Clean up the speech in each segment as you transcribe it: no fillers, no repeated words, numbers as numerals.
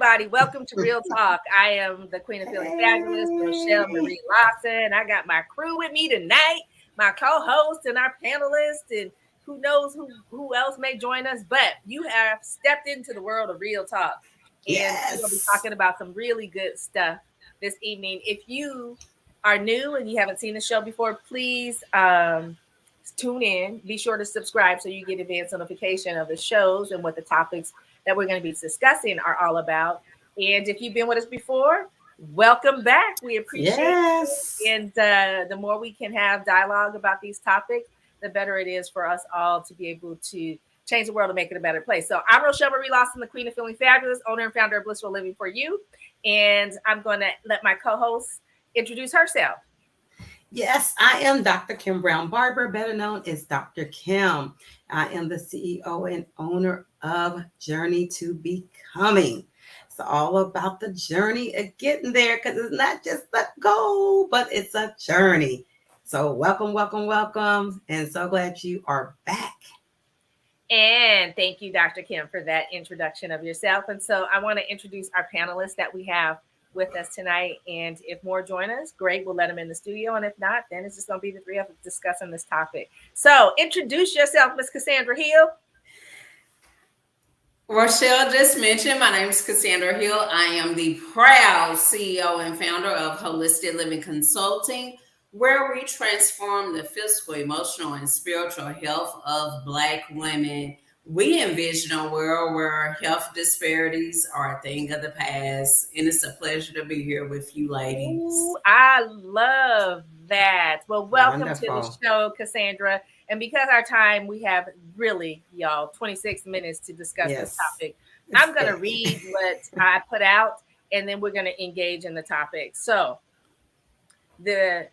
everybody. Welcome to Real Talk. I am the Queen of Feeling Fabulous, Rochelle Hey. Marie Lawson. I got my crew with me tonight, my co-host and our panelists, and who knows who else may join us. But you have stepped into the world of Real Talk, and we're gonna be Yes. talking about some really good stuff this evening. If you are new and you haven't seen the show before, please tune in. Be sure to subscribe so you get advance notification of the shows and what the topics that we're going to be discussing are all about. And if you've been with us before, welcome back. We appreciate Yes. you. And the more we can have dialogue about these topics, the better it is for us all to be able to change the world and make it a better place. So I'm Rochelle Marie Lawson, the Queen of Feeling Fabulous, owner and founder of Blissful Living for You. And I'm going to let my co-host introduce herself. Yes, I am Dr. Kim Brown Barber, better known as Dr. Kim. I am the CEO and owner of Journey to Becoming. It's all about the journey of getting there because it's not just the goal, but it's a journey. So, welcome, welcome, welcome. And so glad you are back. And thank you, Dr. Kim, for that introduction of yourself. And so I want to introduce our panelists that we have with us tonight. And if more join us, great, we'll let them in the studio. And if not, then it's just going to be the three of us discussing this topic. So introduce yourself, Miss Cassandra Hill. Rochelle just mentioned, my name is Cassandra Hill. I am the proud CEO and founder of Holistic Living Consulting, where we transform the physical, emotional, and spiritual health of Black women. We envision a world where health disparities are a thing of the past, and it's a pleasure to be here with you ladies. Ooh, I love that. Well, welcome to the Wonderful. show, Cassandra. And because our time, we have really, y'all, 26 minutes to discuss this Yes, topic. it's I'm going to thick. read what I put out, and then we're going to engage in the topic. So the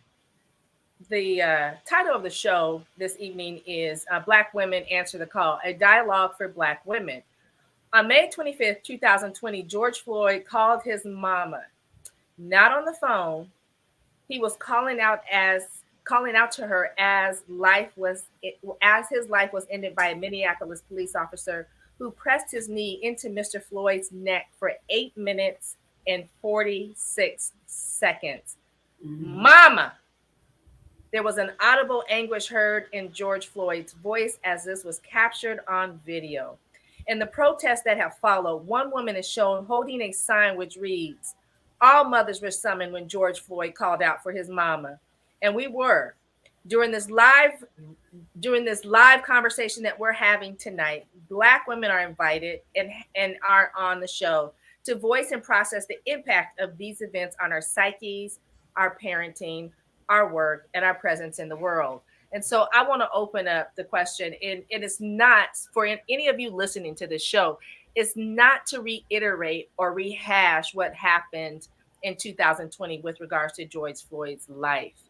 title of the show this evening is Black Women Answer the Call, a dialogue for Black women. On May 25th, 2020, George Floyd called his mama, not on the phone. He was calling out to her as his life was ended by a Minneapolis police officer who pressed his knee into Mr. Floyd's neck for 8 minutes and 46 seconds. Mhm. Mama, there was an audible anguish heard in George Floyd's voice as this was captured on video. In the protests that have followed, one woman is shown holding a sign which reads, "All mothers were summoned when George Floyd called out for his mama." And we were. During this live during this live conversation that we're having tonight, Black women are invited and are on the show to voice and process the impact of these events on our psyches, our parenting, our work, and our presence in the world. And so I want to open up the question, and it is not for any of you listening to this show, it's not to reiterate or rehash what happened in 2020 with regards to George Floyd's life,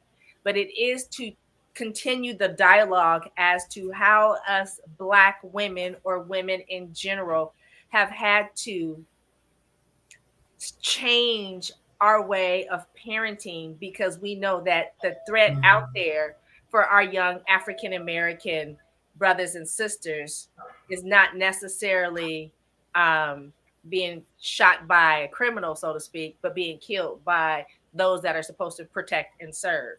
but it is to continue the dialogue as to how us Black women or women in general have had to change our way of parenting because we know that the threat out Mhm. there for our young African American brothers and sisters is not necessarily um, being shot by a criminal, so to speak, but being killed by those that are supposed to protect and serve.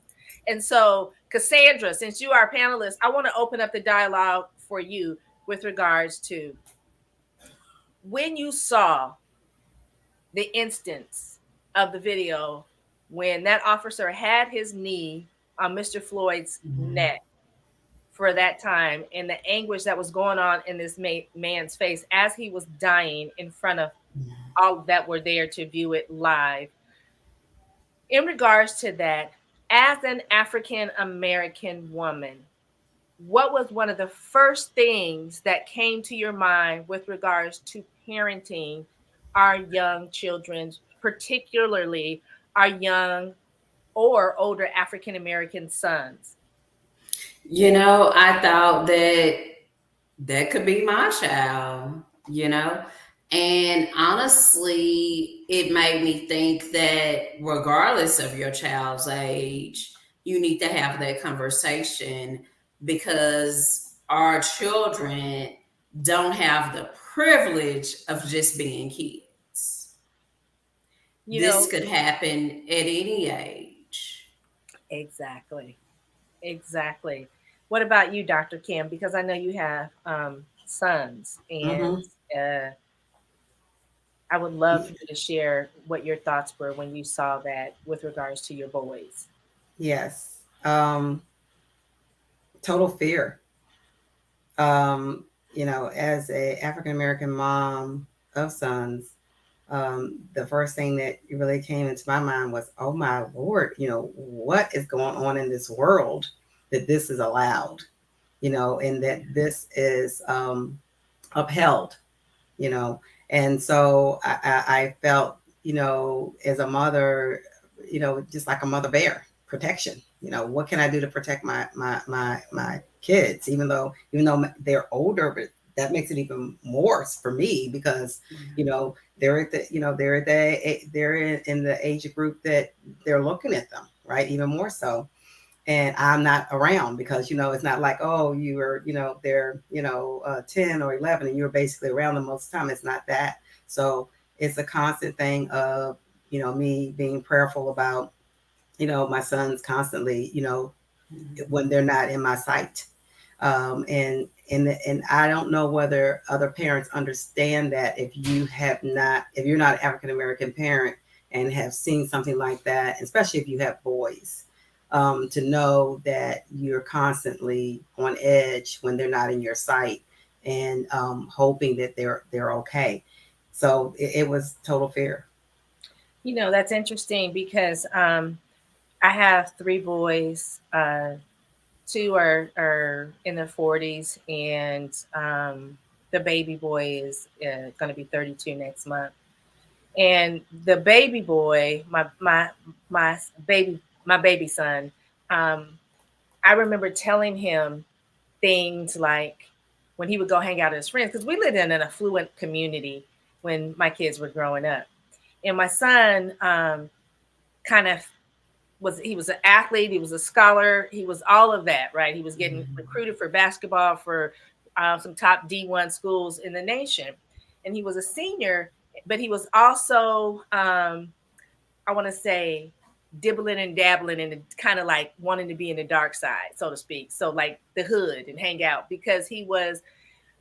And so, Cassandra, since you are a panelist, I want to open up the dialogue for you with regards to when you saw the instance of the video when that officer had his knee on Mr. Floyd's Mhm. neck for that time and the anguish that was going on in this man's face as he was dying in front of all that were there to view it live. In regards to that, as an African American woman, what was one of the first things that came to your mind with regards to parenting our young children, particularly our young or older African American sons? I thought that that could be my child. And honestly, it made me think that regardless of your child's age, you need to have that conversation because our children don't have the privilege of just being kids. You This know, could happen at any age. exactly. Exactly. What about you, Dr. Kim? Because I know you have sons, and Mm-hmm. uh, I would love for you to share what your thoughts were when you saw that with regards to your boys. Yes. Total fear. As a African American mom of sons, the first thing that really came into my mind was, oh my Lord, what is going on in this world that this is allowed, and that this is upheld, you know. And so I felt, as a mother, just like a mother bear, protection. What can I do to protect my kids, even though they're older, but that makes it even more for me because they're in the age group that they're looking at them, right, even more so. And I'm not around because it's not like, oh, you were they're 10 or 11 and you're basically around them most of the time. It's not that. So it's a constant thing of me being prayerful about my sons constantly, when they're not in my sight. And I don't know whether other parents understand that if you're not an African American parent and have seen something like that, especially if you have boys, to know that you're constantly on edge when they're not in your sight, and hoping that they're okay. So it was total fear. You know, that's interesting because I have three boys. Two are in their 40s, and the baby boy is going to be 32 next month. And the baby boy, my baby son, um, I remember telling him things like when he would go hang out with his friends, because we lived in an affluent community when my kids were growing up. And my son kind of he was an athlete, he was a scholar, he was all of that, right? He was getting recruited for basketball for some top D1 schools in the nation. And he was a senior, but he was also I want to say dibbling and dabbling and kind of like wanting to be in the dark side, so to speak. So like the hood and hang out because he was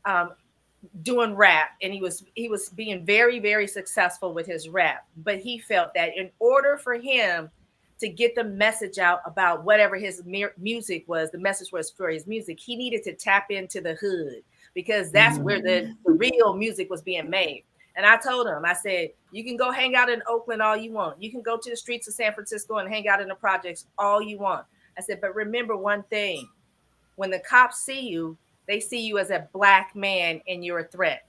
um, doing rap, and he was being very very successful with his rap. But he felt that in order for him to get the message out about whatever his music was, the message was for his music, he needed to tap into the hood because that's where the real music was being made. And I told him, I said, you can go hang out in Oakland all you want. You can go to the streets of San Francisco and hang out in the projects all you want. I said, but remember one thing, when the cops see you, they see you as a black man and you're a threat.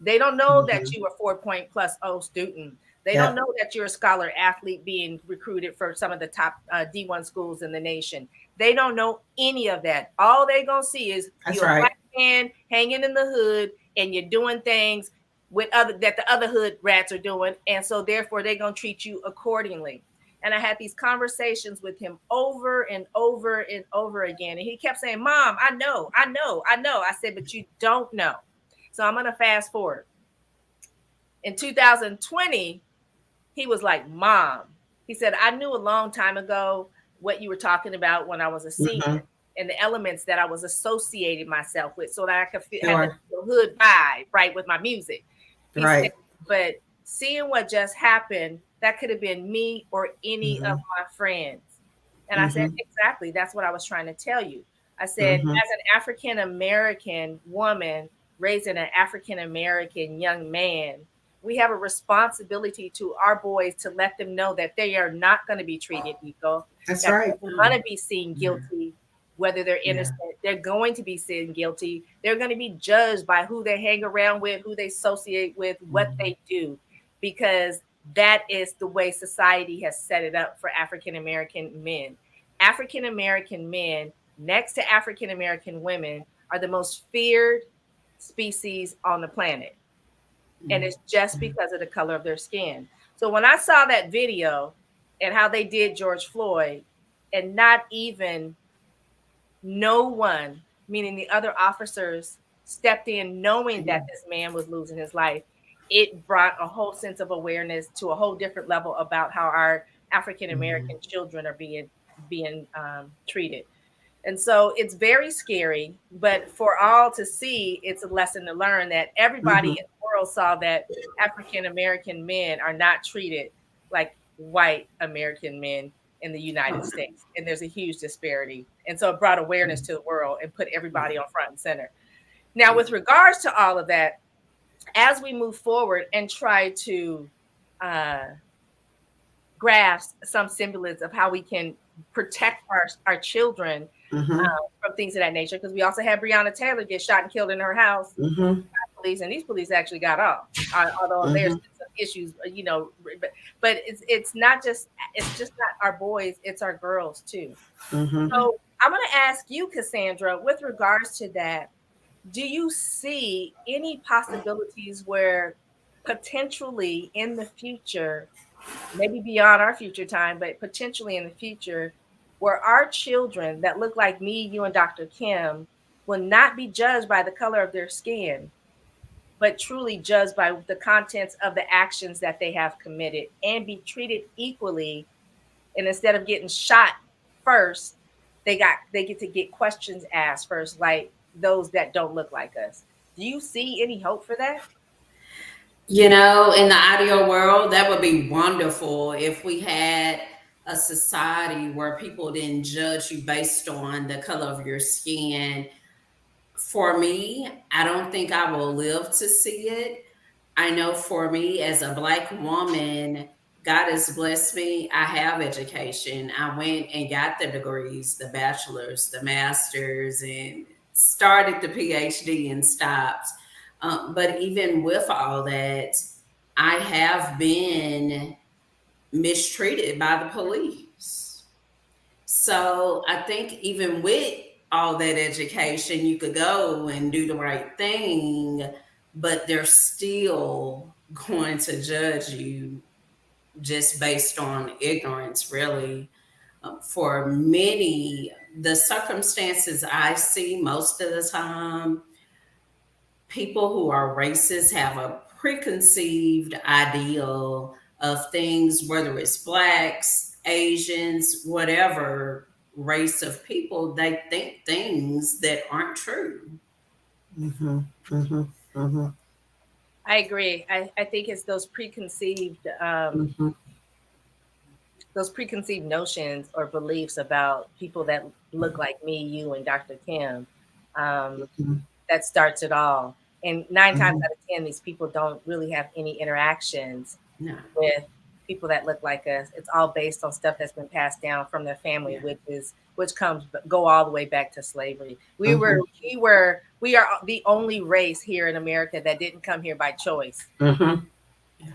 They don't know that Mhm. you are 4 point plus O student. They don't Yep, know that you're a scholar athlete being recruited for some of the top D1 schools in the nation. They don't know any of that. All they gonna see is that's you're a right. black man hanging in the hood and you're doing things with other that the other hood rats are doing, and so therefore they're gonna treat you accordingly. And I had these conversations with him over and over and over again, and he kept saying, "Mom, I know, I know, I know." I said, "But you don't know." So I'm gonna fast forward. In 2020, he was like, Mom, he said, I knew a long time ago what you were talking about when I was a Hmm. senior and the elements that I was associating myself with so that I could have the Sure. hood vibe, right, with my music. He said, Right. but seeing what just happened, that could have been me or any of Hmm. my friends. And I said, Hmm. exactly. That's what I was trying to tell you. I said, as Hmm. an African American woman raising an African American young man, we have a responsibility to our boys to let them know that they are not going to be treated equal, That's that right. they're going to be seen guilty, whether they're Yeah. innocent. They're going to be seen guilty. They're going to be judged by who they hang around with, who they associate with, what Mhm. they do, because that is the way society has set it up for African American men. African American men, next to African American women, are the most feared species on the planet, and it's just because of the color of their skin. So when I saw that video and how they did George Floyd, and not even no one, meaning the other officers, stepped in knowing that this man was losing his life, it brought a whole sense of awareness to a whole different level about how our African American children are being treated. And so it's very scary, but for all to see, it's a lesson to learn that everybody Mm-hmm. in the world saw that African American men are not treated like white American men in the United States. And there's a huge disparity. And so it brought awareness to the world and put everybody on front and center. Now, with regards to all of that, as we move forward and try to uh, grasp some semblance of how we can protect our children Mm-hmm. from things of that nature, because we also had Breonna Taylor get shot and killed in her house. Mm-hmm. Police, and these police actually got off, although there's Mm-hmm. some issues, but it's not just not our boys, it's our girls too. Mm-hmm. So I'm going to ask you, Cassandra, with regards to that, do you see any possibilities where potentially in the future, maybe beyond our future time, but potentially in the future, where our children that look like me, you, and Dr. Kim will not be judged by the color of their skin, but truly judged by the contents of the actions that they have committed and be treated equally? And instead of getting shot first, they get to get questions asked first, like those that don't look like us. Do you see any hope for that? You know, in the ideal world, that would be wonderful if we had a society where people didn't judge you based on the color of your skin. For me, I don't think I will live to see it. I know for me as a Black woman, God has blessed me. I have education. I went and got the degrees, the bachelor's, the master's, and started the PhD and stopped. But even with all that, I have been mistreated by the police. So I think even with all that education, you could go and do the right thing, but they're still going to judge you just based on ignorance, really. For many, the circumstances I see most of the time, people who are racist have a preconceived ideal of things, whether it's blacks, Asians, whatever race of people, they think things that aren't true. Mm-hmm. Mm-hmm. Mm-hmm. I agree. I think it's Mm-hmm. those preconceived notions or beliefs about people that look like me, you, and Dr. Kim, Mm-hmm. that starts it all. And 9 times Mm-hmm. out of 10, these people don't really have any interactions No. with people that look like us. It's all based on stuff that's been passed down from their family, Yeah. which comes go all the way back to slavery. Mm-hmm. We are the only race here in America that didn't come here by choice. Mm-hmm.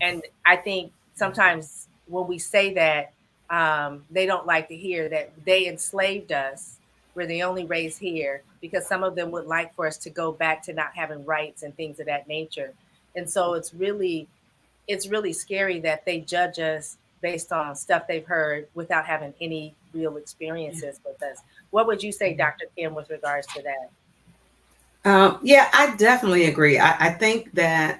And I think sometimes when we say that, they don't like to hear that they enslaved us. We're the only race here because some of them would like for us to go back to not having rights and things of that nature. And so it's really scary that they judge us based on stuff they've heard without having any real experiences with us. What would you say, Dr. Kim, with regards to that? Yeah, I definitely agree. I think that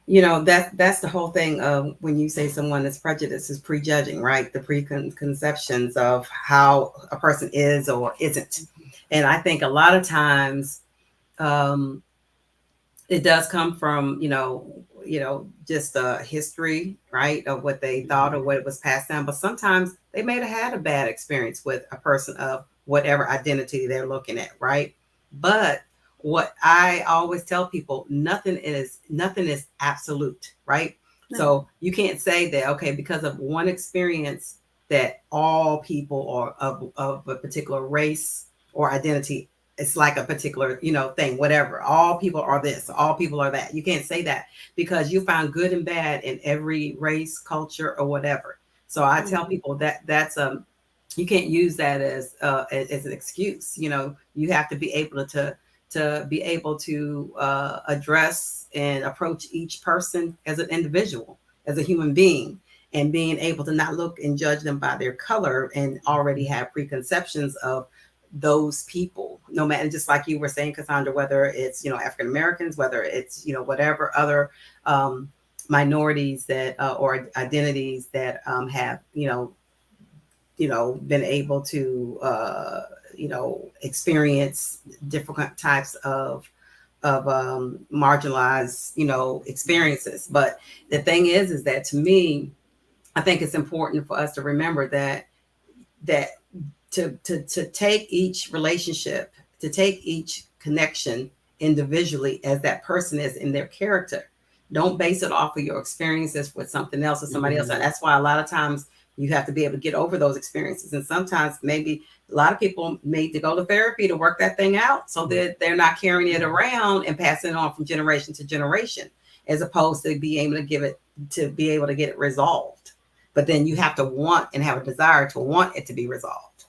that's the whole thing of when you say someone is prejudiced is prejudging, right? The preconceptions of how a person is or isn't. And I think a lot of times um, it does come from just a history, right, of what they thought or what it was passed down. But sometimes they may have had a bad experience with a person of whatever identity they're looking at, right? But what I always tell people, nothing is absolute, right? No. So you can't say that, okay, because of one experience that all people are of a particular race or identity, it's like a particular thing, whatever, all people are this, all people are that. You can't say that because you find good and bad in every race, culture, or whatever. So I tell people that that's you can't use that as an excuse. You have to be able to address and approach each person as an individual, as a human being, and being able to not look and judge them by their color and already have preconceptions of those people, no matter, just like you were saying, Cassandra, whether it's, African Americans, whether it's, whatever other minorities that or identities that have, been able to, experience different types of marginalized, experiences. But the thing is that to me, I think it's important for us to remember that to take each relationship, to take each connection individually as that person is in their character. Don't base it off of your experiences with something else or somebody else. And that's why a lot of times you have to be able to get over those experiences. And sometimes maybe a lot of people need to go to therapy to work that thing out so that they're not carrying it around and passing it on from generation to generation, as opposed to be able to get it resolved. But then you have to want and have a desire to want it to be resolved.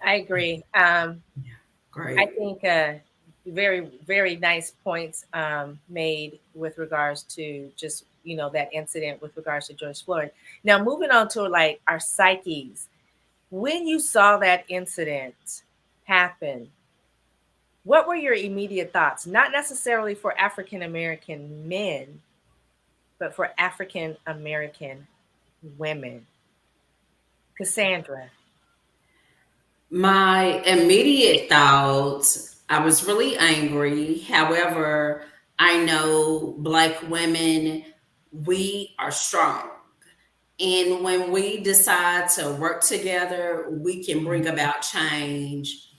I agree. Great. I think very, very nice points made with regards to just, that incident with regards to George Floyd. Now, moving on to like our psyches. When you saw that incident happen, what were your immediate thoughts? Not necessarily for African American men, but for African American women. Cassandra. My immediate thoughts, I was really angry. However, I know Black women, we are strong. And when we decide to work together, we can bring about change.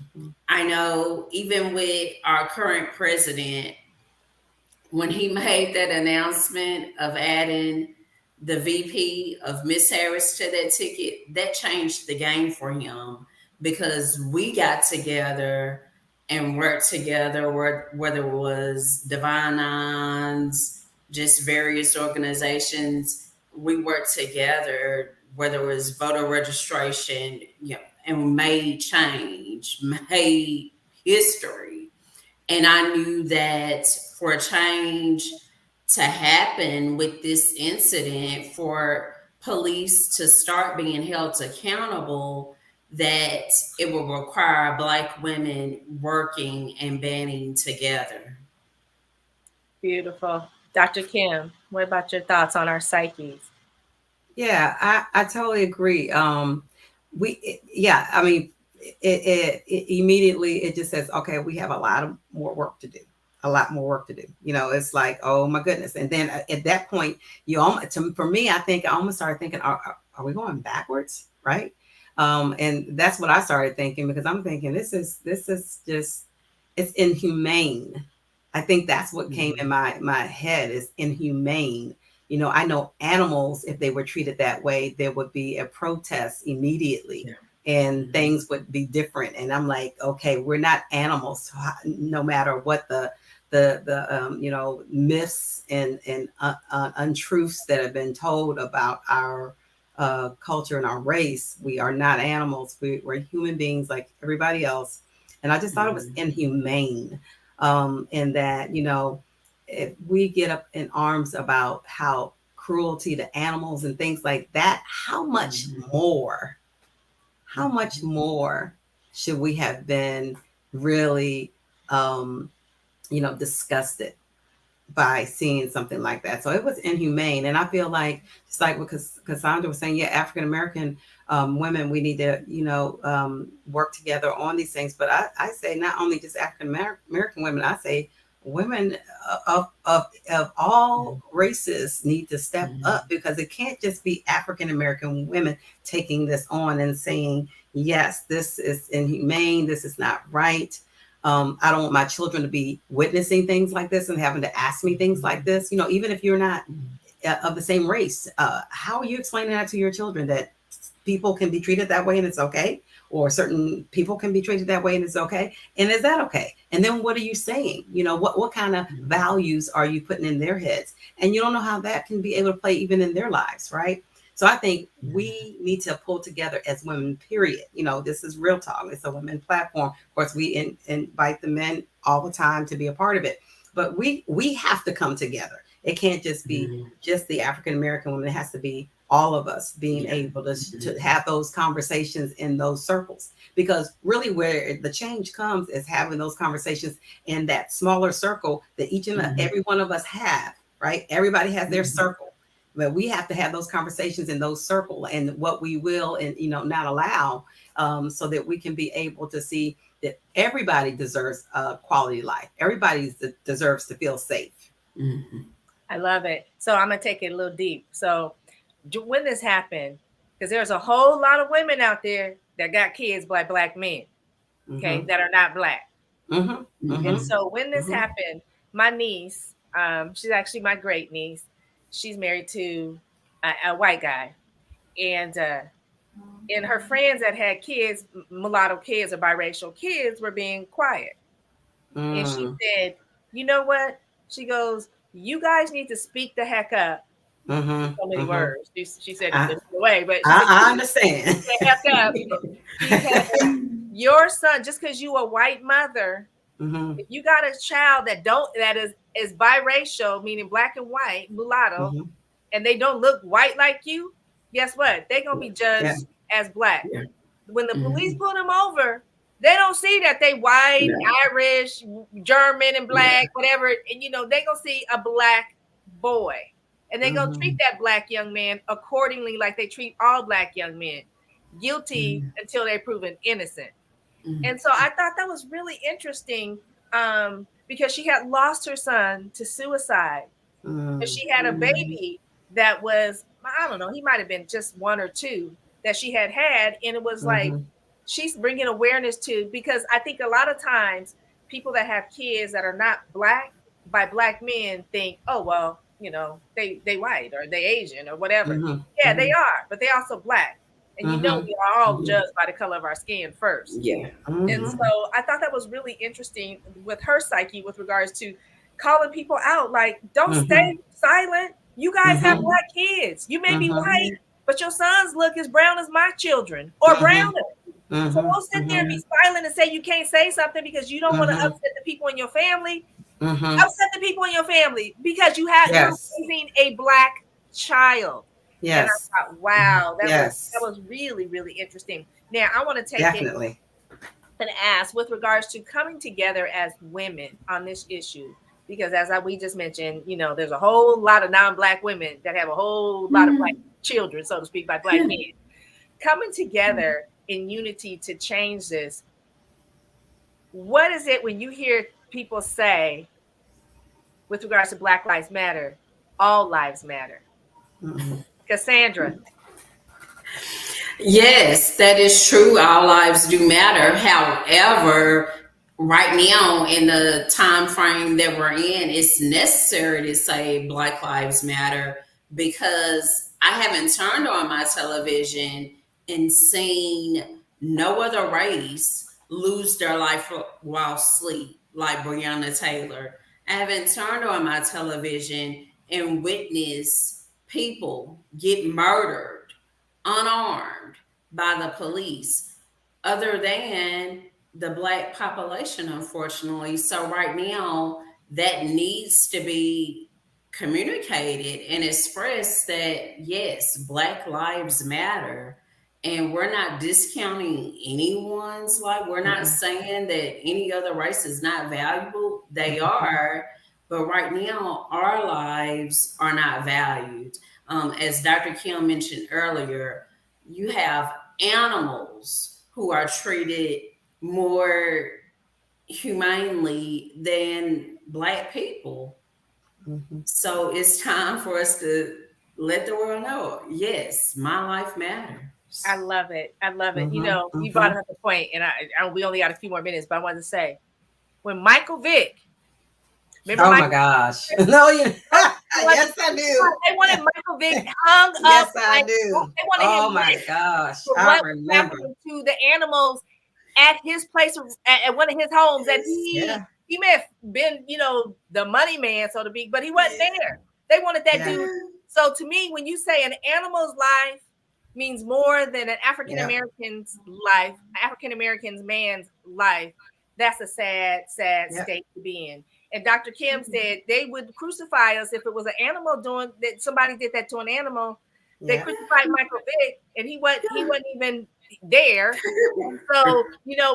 I know even with our current president, when he made that announcement of adding the VP of Miss Harris to that ticket, that changed the game for him, because we got together and worked together, whether it was Divine Nines, just various organizations. We worked together, whether it was voter registration, and made change, made history. And I knew that for a change to happen with this incident, for police to start being held accountable, that it will require Black women working and banding together. Beautiful. Dr. Kim, what about your thoughts on our psyches? Yeah, I totally agree. I mean, it immediately, it just says, okay, we have a lot more work to do. It's like, oh my goodness. And then at that point, for me, I think I almost started thinking, are we going backwards? Right. And that's what I started thinking, because I'm thinking this is just, it's inhumane. I think that's what came in my head, is inhumane. I know animals, if they were treated that way, there would be a protest immediately, and things would be different. And I'm like, okay, we're not animals. So no matter what the myths and untruths that have been told about our culture and our race, we are not animals. We're human beings like everybody else. And I just thought it was inhumane, in that, if we get up in arms about how cruelty to animals and things like that, how much more should we have been really, disgusted by seeing something like that? So it was inhumane. And I feel like, just like what Cassandra was saying, African American women, we need to, work together on these things. But I say not only just African American women, I say women of all races need to step up, because it can't just be African American women taking this on and saying, yes, this is inhumane, this is not right. I don't want my children to be witnessing things like this and having to ask me things like this. Even if you're not of the same race, how are you explaining that to your children, that people can be treated that way and it's okay? Or certain people can be treated that way and it's okay? And is that okay? And then what are you saying? What kind of values are you putting in their heads? And you don't know how that can be able to play even in their lives, right? So I think we need to pull together as women, period. This is Real Talk. It's a women platform. Of course, we invite the men all the time to be a part of it. But we have to come together. It can't just be just the African American woman. It has to be all of us being able to have those conversations in those circles. Because really where the change comes is having those conversations in that smaller circle that each and every one of us have, right? Everybody has their circle. But we have to have those conversations in those circles and what we will and not allow, so that we can be able to see that everybody deserves a quality life. Everybody deserves to feel safe. I love it. So I'm gonna take it a little deep. So when this happened, because there's a whole lot of women out there that got kids by black men, okay, that are not black. And so when this happened, my niece, she's actually my great niece. She's married to a white guy, and her friends that had kids, mulatto kids or biracial kids, were being quiet. And she said, "You know what?" She goes, "You guys need to speak the heck up." So many words. She said it this way, but I understand. The heck up, because your son, just because you a white mother, if you got a child that is biracial, meaning black and white, mulatto, and they don't look white like you, guess what? They're gonna be judged as black. When the police pull them over, they don't see that they white, Irish, German, and black, whatever. And they gonna see a black boy, and they gonna treat that black young man accordingly, like they treat all black young men, guilty until they're proven innocent. And so I thought that was really interesting, because she had lost her son to suicide, but she had a baby that was, I don't know, he might have been just 1 or 2 that she had, and it was like she's bringing awareness to, because I think a lot of times people that have kids that are not black by black men think, oh well, they white or they Asian or whatever. Yeah, they are, but they also black. And we are all judged by the color of our skin first. And so I thought that was really interesting with her psyche with regards to calling people out, like, don't stay silent. You guys have black kids. You may be white, but your sons look as brown as my children or browner. So don't sit there and be silent and say you can't say something because you don't want to upset the people in your family. Upset the people in your family because you're raising a black child. And I thought, wow, that was really, really interesting. Now I want to take it and ask with regards to coming together as women on this issue, because as we just mentioned, there's a whole lot of non-black women that have a whole lot of black children, so to speak, by black men. Coming together in unity to change this. What is it when you hear people say, with regards to Black Lives Matter, all lives matter? Cassandra. Yes, that is true. All lives do matter. However, right now in the time frame that we're in, it's necessary to say Black Lives Matter, because I haven't turned on my television and seen no other race lose their life while asleep, like Breonna Taylor. I haven't turned on my television and witnessed people get murdered unarmed by the police, other than the Black population, unfortunately. So right now, that needs to be communicated and expressed that yes, Black lives matter. And we're not discounting anyone's life. We're not saying that any other race is not valuable. They are. But right now, our lives are not valued. As Dr. Kim mentioned earlier, you have animals who are treated more humanely than Black people. So it's time for us to let the world know, yes, my life matters. I love it. I love it. You brought up a point, and we only got a few more minutes, but I wanted to say, when Michael Vick, remember my gosh. No, yes, I do. They wanted Michael Vick hung up. Yes, I do. Oh my gosh. I remember. To the animals at his place, at one of his homes, and he may have been, the money man, so to speak, but he wasn't there. They wanted that dude. So to me, when you say an animal's life means more than an African American's life, African American's man's life, that's a sad state to be in. And Dr. Kim said they would crucify us if it was an animal doing that. Somebody did that to an animal. They crucified Michael Vick, and he wasn't even there. And so,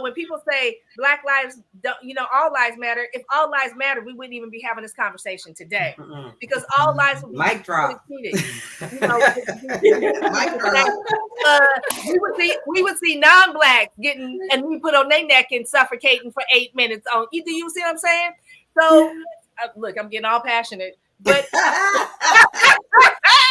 when people say Black lives don't, all lives matter. If all lives matter, we wouldn't even be having this conversation today, because all lives would be mic drop. treated. Mic drop. We would see non-Blacks getting a knee put on their neck and suffocating for 8 minutes on. Do you see what I'm saying? So, look, I'm getting all passionate, but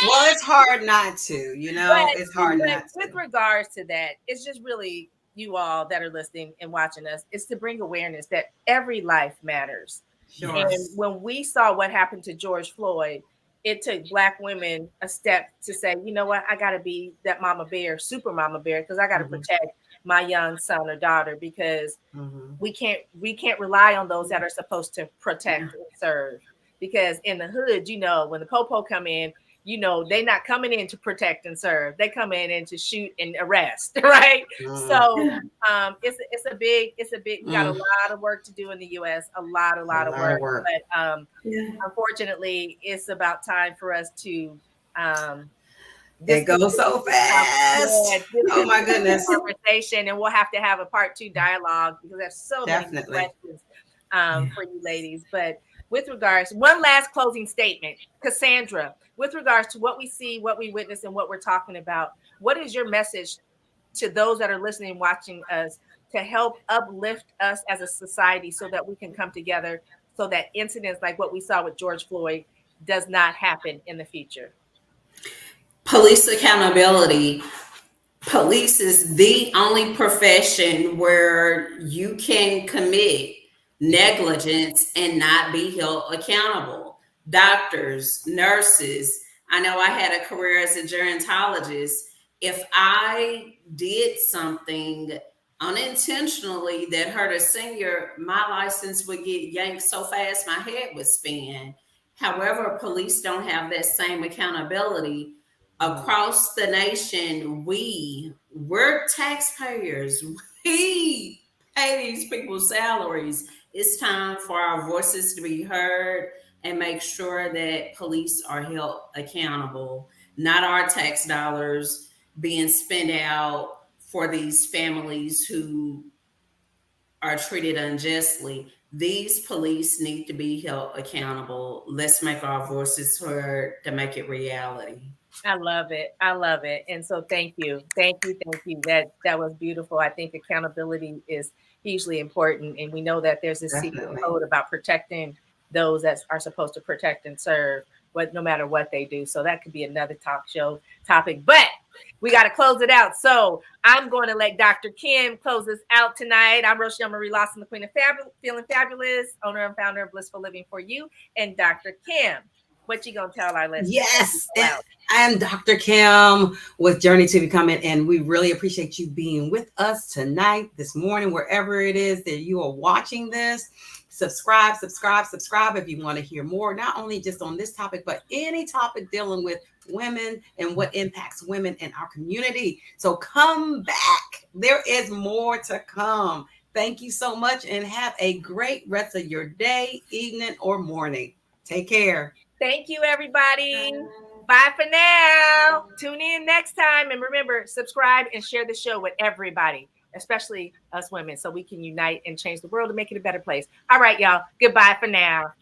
well, it's hard not to, it's hard not to. With regards to that, it's just really you all that are listening and watching us, is to bring awareness that every life matters. Sure. And when we saw what happened to George Floyd, it took Black women a step to say, you know what, I got to be that mama bear, super mama bear, because I got to protect my young son or daughter, because we can't rely on those that are supposed to protect and serve. Because in the hood, when the popo come in, they're not coming in to protect and serve. They come in and to shoot and arrest, right? So it's a big, we got a lot of work to do in the U.S., a lot of work. But unfortunately, it's about time for us to it goes so fast. Oh my goodness. Conversation, and we'll have to have a part 2 dialogue, because there's so many questions for you ladies. But with regards, one last closing statement, Cassandra, with regards to what we see, what we witness, and what we're talking about, what is your message to those that are listening, watching us, to help uplift us as a society so that we can come together, so that incidents like what we saw with George Floyd does not happen in the future? Police accountability. Police is the only profession where you can commit negligence and not be held accountable. Doctors, nurses. I know I had a career as a gerontologist. If I did something unintentionally that hurt a senior, my license would get yanked so fast my head would spin. However, police don't have that same accountability. Across the nation, we're taxpayers. We pay these people's salaries. It's time for our voices to be heard and make sure that police are held accountable, not our tax dollars being spent out for these families who are treated unjustly. These police need to be held accountable. Let's make our voices heard to make it reality. I love it. And so thank you. That was beautiful. I think accountability is hugely important. And we know that there's this secret code about protecting those that are supposed to protect and serve, but no matter what they do. So that could be another talk show topic, but we got to close it out. So I'm going to let Dr. Kim close this out tonight. I'm Rochelle Marie Lawson, the Queen of Feeling Fabulous, owner and founder of Blissful Living for You. And Dr. Kim, what you gonna tell our listeners? Yes, I am Dr. Kim with Journey to Becoming, and we really appreciate you being with us tonight, this morning, wherever it is that you are watching this. Subscribe if you want to hear more, not only just on this topic, but any topic dealing with women and what impacts women in our community. So come back. There is more to come. Thank you so much, and have a great rest of your day, evening, or morning. Take care. Thank you, everybody. Bye for now. Tune in next time. And remember, subscribe and share the show with everybody, especially us women, so we can unite and change the world and make it a better place. All right, y'all. Goodbye for now.